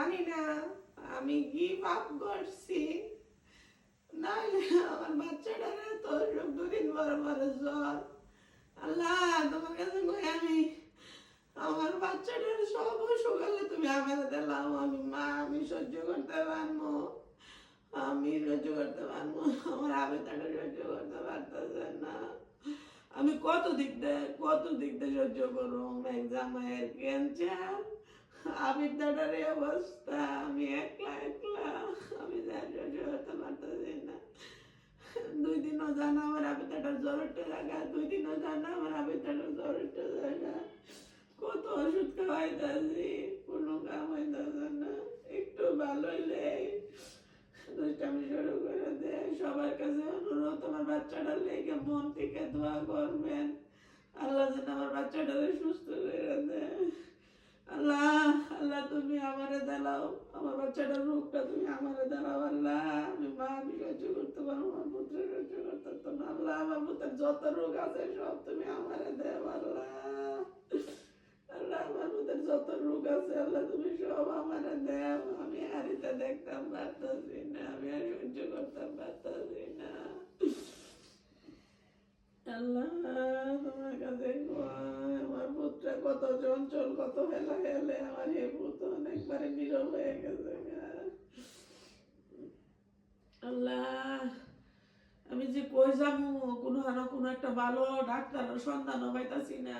জানি না আমি কি পাপ করছি, নাহলে আমার বাচ্চাটারে তো সব দুদিন পর পরে জ্বর। আল্লাহ তোমার কাছে কই আমি আমার বাচ্চাটার সব অসুখ হলে তুমি আমার দিলাম, আমি মা আমি সহ্য করতে পারবো, আমি সহ্য করতে পারবো, আমার আবেদনটা সহ্য করতে পারতেছে না। আমি কত দিক দিয়ে সহ্য করুম, জামাইয়ের ক্যান্সার, আবেদনটার এই অবস্থা, আমি একলা একলা, আমি যা সহ্য করতে পারতেছি না। 2 দিনও জানা আমার আবেদনটার জ্বর উঠতে জায়গা, 2 দিনও জানা আমার আবেদনটার জ্বর উঠতে জায়গা, কত ওষুধ খাওয়াইতেছি কোনো কাম হইতেছে না। একটু ভালো হইলে দুষ্টামি শুরু করে দেয়। সবার কাছে অনুরোধ আমার বাচ্চাটার লেগে মন থেকে দোয়া করবেন, আল্লাহ যেন আমার বাচ্চাটাকে সুস্থ করে দেয়। আল্লাহ আল্লাহ তুমি আমারে দাও, আমার বাচ্চাটার রোগটা তুমি আমারে দাও। আল্লাহ আমি মা আমি সহ্য করতে পারবো, আমার পুত্র সহ্য করতে পারতো না। আল্লাহ আমার পুত্রের যত রোগ আছে সব তুমি আমারে দেও। আল্লাহ আল্লাহ আমার পুত্রের যত রোগ আছে আল্লাহ তুমি সব আমারে দেও। আমি আর এটা দেখতাম পারতাছি না, আমি আর সহ্য করতাম পারতাছি না। আল্লাহ তোমার কাছে আমার পুত্র কত চঞ্চল, কত হেলা হেলে, আমার হে পুত্র অনেকবারে নীরব হয়ে গেছে। আল্লাহ আমি যে কই যাবো, কোনো একটা ভালো ডাক্তারের সন্ধানও পাইতাছি না।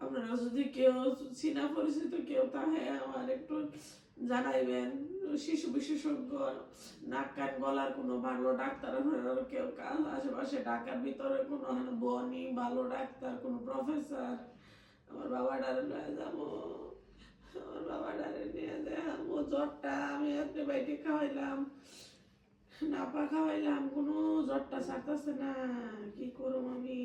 আপনারা যদি কেউ চিনা পরিচিত কেউ তাহে আমার একটু জানাইবেন, শিশু বিশেষজ্ঞ, নাক কান গলার কোনো ভালো ডাক্তার আপনারা কেউ আশেপাশে ঢাকার ভিতরে কোনো বনি ভালো ডাক্তার, কোনো প্রফেসর, আমার বাবাটারে নিয়ে যাবো, আমার বাবাটারে নিয়ে দেখাবো। জ্বরটা আমি অ্যান্টিবায়োটিক খাওয়াইলাম, নাপা খাওয়াইলাম, কোনো জ্বরটা ছাড়তেছে না, কি করবো আমি।